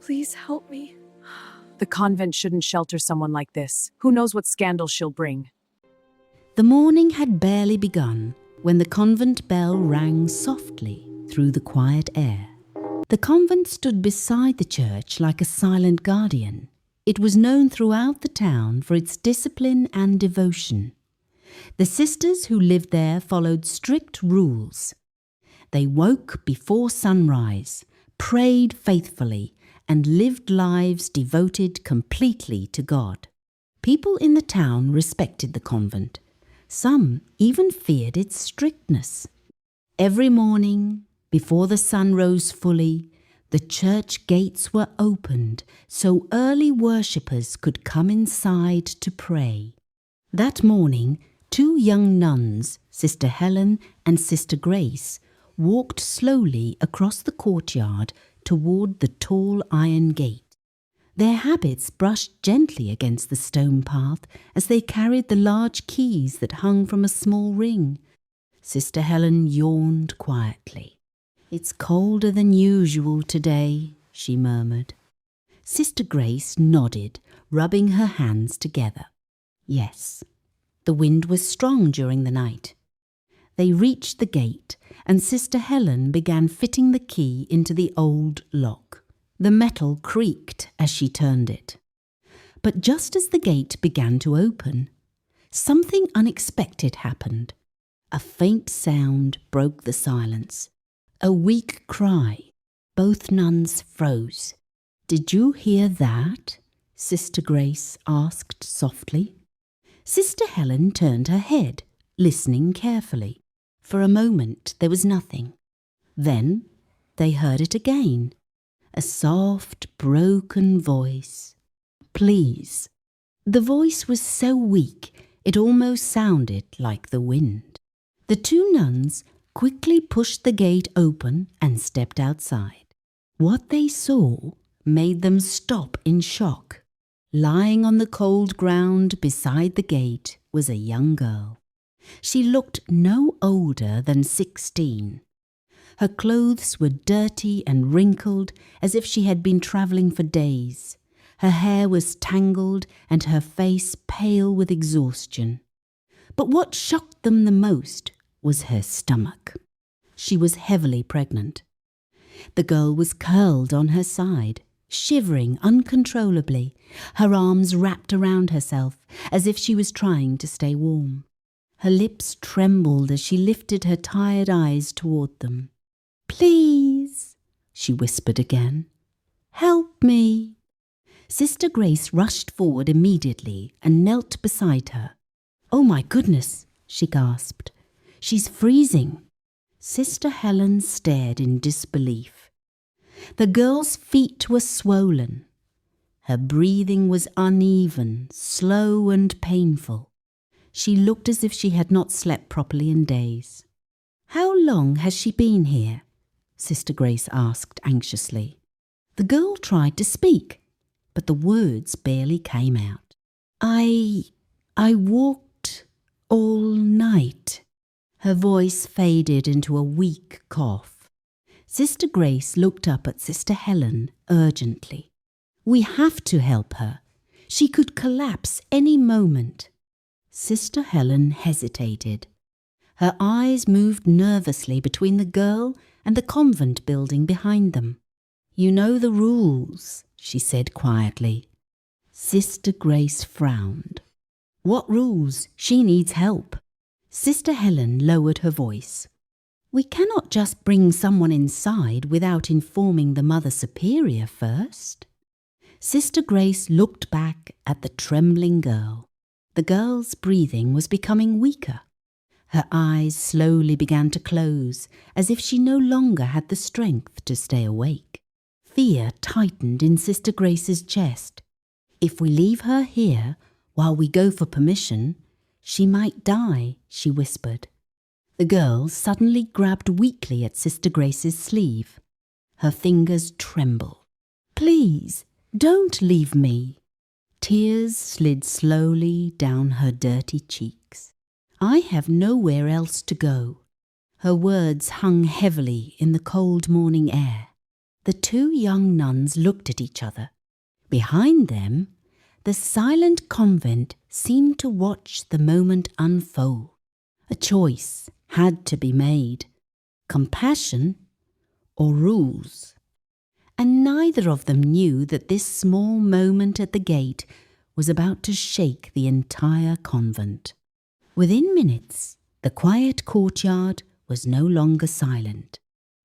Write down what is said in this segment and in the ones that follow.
Please help me. The convent shouldn't shelter someone like this. Who knows what scandal she'll bring? The morning had barely begun when the convent bell rang softly through the quiet air. The convent stood beside the church like a silent guardian. It was known throughout the town for its discipline and devotion. The sisters who lived there followed strict rules. They woke before sunrise, prayed faithfully, and lived lives devoted completely to God. People in the town respected the convent. Some even feared its strictness. Every morning, before the sun rose fully, the church gates were opened so early worshippers could come inside to pray. That morning, 2 young nuns, Sister Helen and Sister Grace, walked slowly across the courtyard toward the tall iron gate. Their habits brushed gently against the stone path as they carried the large keys that hung from a small ring. Sister Helen yawned quietly. "It's colder than usual today," she murmured. Sister Grace nodded, rubbing her hands together. Yes, the wind was strong during the night. They reached the gate, and Sister Helen began fitting the key into the old lock. The metal creaked as she turned it. But just as the gate began to open, something unexpected happened. A faint sound broke the silence. A weak cry. Both nuns froze. "Did you hear that?" Sister Grace asked softly. Sister Helen turned her head, listening carefully. For a moment there was nothing. Then they heard it again. A soft, broken voice. "Please." The voice was so weak it almost sounded like the wind. The 2 nuns quickly pushed the gate open and stepped outside. What they saw made them stop in shock. Lying on the cold ground beside the gate was a young girl. She looked no older than 16. Her clothes were dirty and wrinkled as if she had been travelling for days. Her hair was tangled and her face pale with exhaustion. But what shocked them the most was her stomach. She was heavily pregnant. The girl was curled on her side, shivering uncontrollably, her arms wrapped around herself as if she was trying to stay warm. Her lips trembled as she lifted her tired eyes toward them. "Please," she whispered again. "Help me." Sister Grace rushed forward immediately and knelt beside her. "Oh my goodness," she gasped. "She's freezing." Sister Helen stared in disbelief. The girl's feet were swollen. Her breathing was uneven, slow and painful. She looked as if she had not slept properly in days. "How long has she been here?" Sister Grace asked anxiously. The girl tried to speak, but the words barely came out. I walked all night." Her voice faded into a weak cough. Sister Grace looked up at Sister Helen urgently. "We have to help her. She could collapse any moment." Sister Helen hesitated. Her eyes moved nervously between the girl and the convent building behind them. "You know the rules," she said quietly. Sister Grace frowned. "What rules? She needs help." Sister Helen lowered her voice. "We cannot just bring someone inside without informing the Mother Superior first." Sister Grace looked back at the trembling girl. The girl's breathing was becoming weaker. Her eyes slowly began to close, as if she no longer had the strength to stay awake. Fear tightened in Sister Grace's chest. "If we leave her here while we go for permission, she might die," she whispered. The girl suddenly grabbed weakly at Sister Grace's sleeve. Her fingers trembled. "Please, don't leave me." Tears slid slowly down her dirty cheeks. "I have nowhere else to go." Her words hung heavily in the cold morning air. The two young nuns looked at each other. Behind them, the silent convent seemed to watch the moment unfold. A choice had to be made: compassion or rules. And neither of them knew that this small moment at the gate was about to shake the entire convent. Within minutes, the quiet courtyard was no longer silent.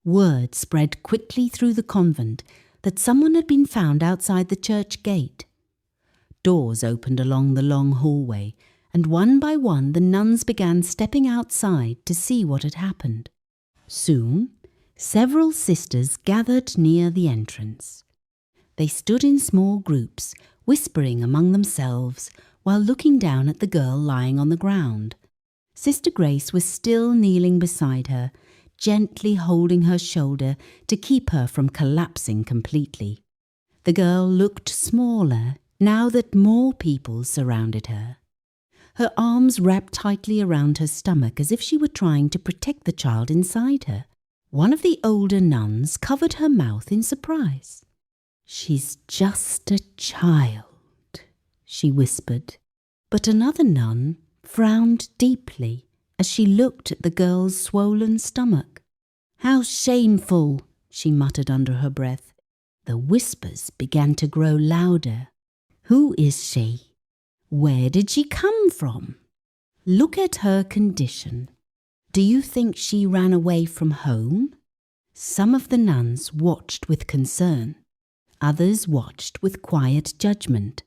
Word spread quickly through the convent that someone had been found outside the church gate. Doors opened along the long hallway, and one by one the nuns began stepping outside to see what had happened. Soon, several sisters gathered near the entrance. They stood in small groups, whispering among themselves while looking down at the girl lying on the ground. Sister Grace was still kneeling beside her, gently holding her shoulder to keep her from collapsing completely. The girl looked smaller now that more people surrounded her. Her arms wrapped tightly around her stomach as if she were trying to protect the child inside her. One of the older nuns covered her mouth in surprise. "She's just a child," she whispered. But another nun frowned deeply as she looked at the girl's swollen stomach. "How shameful," she muttered under her breath. The whispers began to grow louder. "Who is she? Where did she come from? Look at her condition. Do you think she ran away from home?" Some of the nuns watched with concern. Others watched with quiet judgment.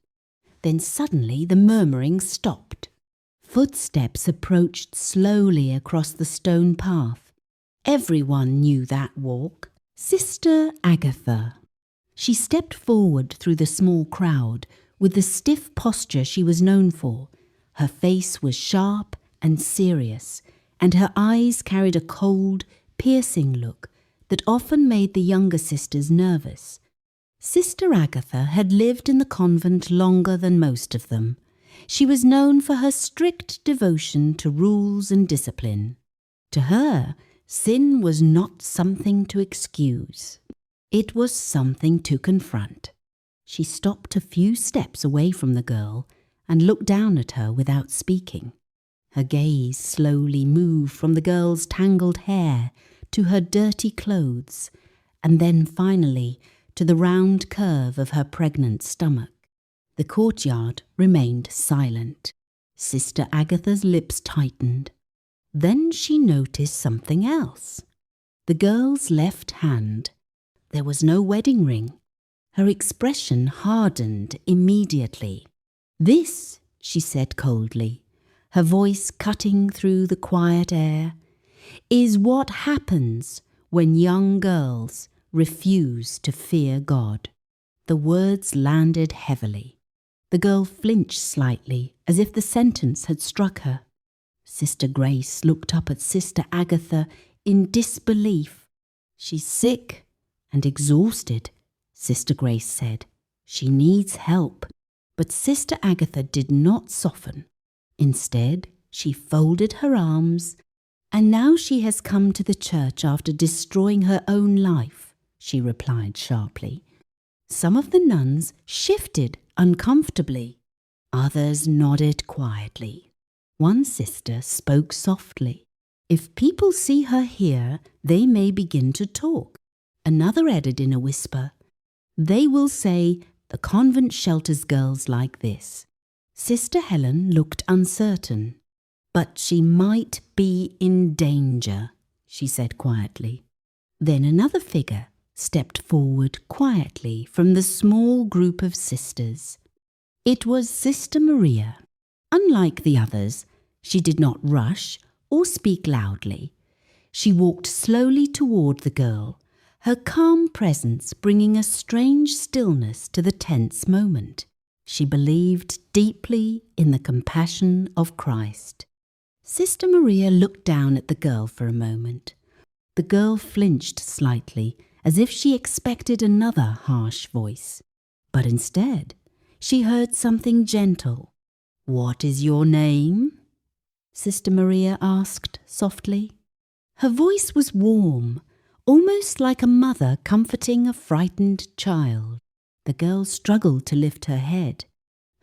Then suddenly the murmuring stopped. Footsteps approached slowly across the stone path. Everyone knew that walk. Sister Agatha. She stepped forward through the small crowd with the stiff posture she was known for. Her face was sharp and serious, and her eyes carried a cold, piercing look that often made the younger sisters nervous. Sister Agatha had lived in the convent longer than most of them. She was known for her strict devotion to rules and discipline. To her, sin was not something to excuse. It was something to confront. She stopped a few steps away from the girl and looked down at her without speaking. Her gaze slowly moved from the girl's tangled hair to her dirty clothes, and then finally to the round curve of her pregnant stomach. The courtyard remained silent. Sister Agatha's lips tightened. Then she noticed something else. The girl's left hand. There was no wedding ring. Her expression hardened immediately. "This," she said coldly, her voice cutting through the quiet air, "is what happens when young girls refuse to fear God." The words landed heavily. The girl flinched slightly, as if the sentence had struck her. Sister Grace looked up at Sister Agatha in disbelief. "She's sick and exhausted," Sister Grace said. "She needs help." But Sister Agatha did not soften. Instead, she folded her arms. "And now she has come to the church after destroying her own life," she replied sharply. Some of the nuns shifted uncomfortably. Others nodded quietly. One sister spoke softly. "If people see her here, they may begin to talk." Another added in a whisper, "They will say, the convent shelters girls like this." Sister Helen looked uncertain. "But she might be in danger," she said quietly. Then another figure stepped forward quietly from the small group of sisters. It was Sister Maria. Unlike the others, she did not rush or speak loudly. She walked slowly toward the girl, her calm presence bringing a strange stillness to the tense moment. She believed deeply in the compassion of Christ. Sister Maria looked down at the girl for a moment. The girl flinched slightly, as if she expected another harsh voice. But instead, she heard something gentle. "What is your name?" Sister Maria asked softly. Her voice was warm, Almost like a mother comforting a frightened child, the girl struggled to lift her head.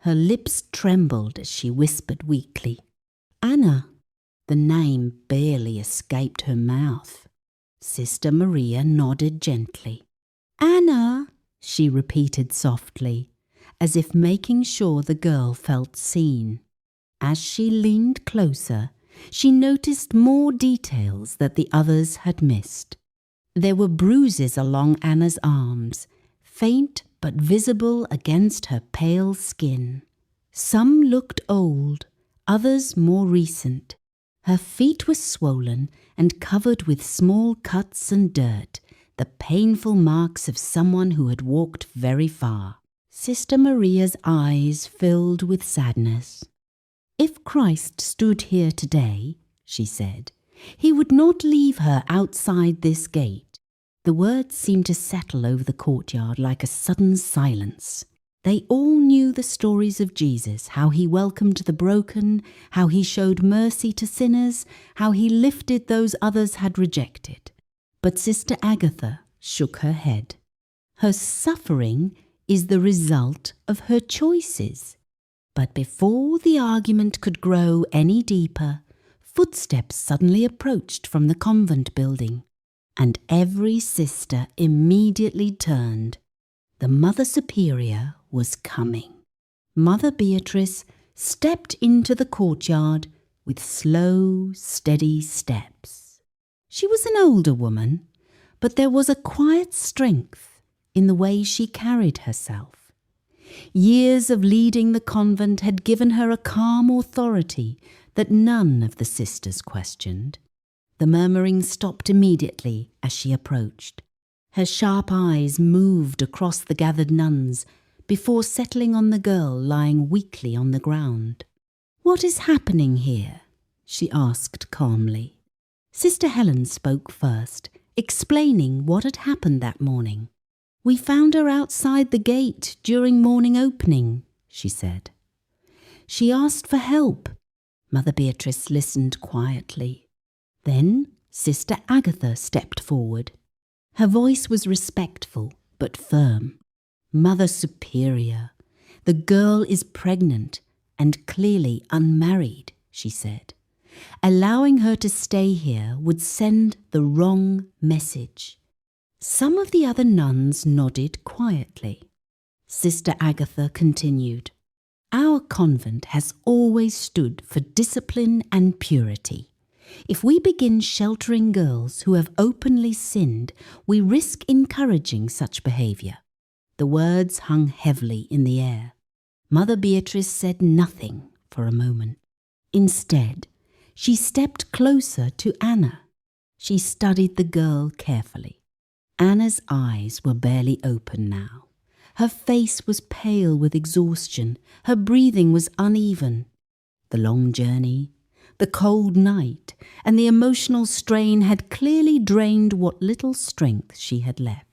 Her lips trembled as she whispered weakly, "Anna." The name barely escaped her mouth. Sister Maria nodded gently. "Anna," she repeated softly, as if making sure the girl felt seen. As she leaned closer, she noticed more details that the others had missed. There were bruises along Anna's arms, faint but visible against her pale skin. Some looked old, others more recent. Her feet were swollen and covered with small cuts and dirt, the painful marks of someone who had walked very far. Sister Maria's eyes filled with sadness. "If Christ stood here today," she said, "he would not leave her outside this gate." The words seemed to settle over the courtyard like a sudden silence. They all knew the stories of Jesus, how he welcomed the broken, how he showed mercy to sinners, how he lifted those others had rejected. But Sister Agatha shook her head. Her suffering is the result of her choices. But before the argument could grow any deeper, footsteps suddenly approached from the convent building, and every sister immediately turned. The Mother Superior was coming. Mother Beatrice stepped into the courtyard with slow, steady steps. She was an older woman, but there was a quiet strength in the way she carried herself. Years of leading the convent had given her a calm authority that none of the sisters questioned. The murmuring stopped immediately as she approached. Her sharp eyes moved across the gathered nuns before settling on the girl lying weakly on the ground. "What is happening here?" she asked calmly. Sister Helen spoke first, explaining what had happened that morning. "We found her outside the gate during morning opening," she said. "She asked for help." Mother Beatrice listened quietly. Then Sister Agatha stepped forward. Her voice was respectful but firm. "Mother Superior, the girl is pregnant and clearly unmarried," she said. "Allowing her to stay here would send the wrong message." Some of the other nuns nodded quietly. Sister Agatha continued, "Our convent has always stood for discipline and purity. If we begin sheltering girls who have openly sinned, we risk encouraging such behaviour." The words hung heavily in the air. Mother Beatrice said nothing for a moment. Instead, she stepped closer to Anna. She studied the girl carefully. Anna's eyes were barely open now. Her face was pale with exhaustion. Her breathing was uneven. The long journey, the cold night, and the emotional strain had clearly drained what little strength she had left.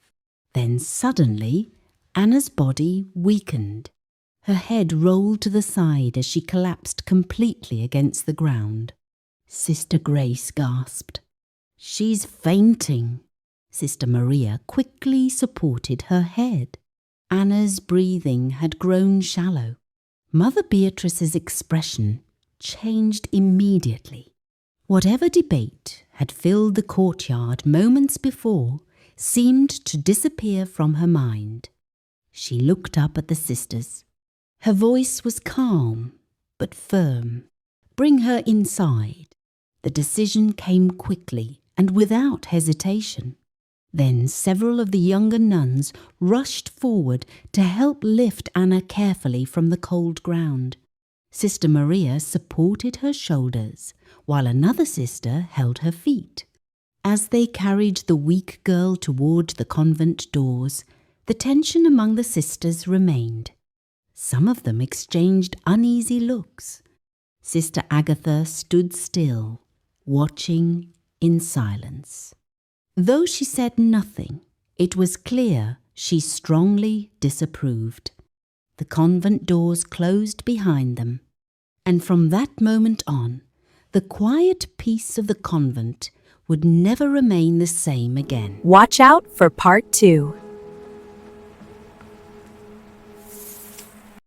Then suddenly, Anna's body weakened. Her head rolled to the side as she collapsed completely against the ground. Sister Grace gasped. "She's fainting." Sister Maria quickly supported her head. Anna's breathing had grown shallow. Mother Beatrice's expression changed immediately. Whatever debate had filled the courtyard moments before seemed to disappear from her mind. She looked up at the sisters. Her voice was calm but firm. "Bring her inside." The decision came quickly and without hesitation. Then several of the younger nuns rushed forward to help lift Anna carefully from the cold ground. Sister Maria supported her shoulders, while another sister held her feet. As they carried the weak girl toward the convent doors, the tension among the sisters remained. Some of them exchanged uneasy looks. Sister Agatha stood still, watching in silence. Though she said nothing, it was clear she strongly disapproved. The convent doors closed behind them, and from that moment on, the quiet peace of the convent would never remain the same again. Watch out for part 2.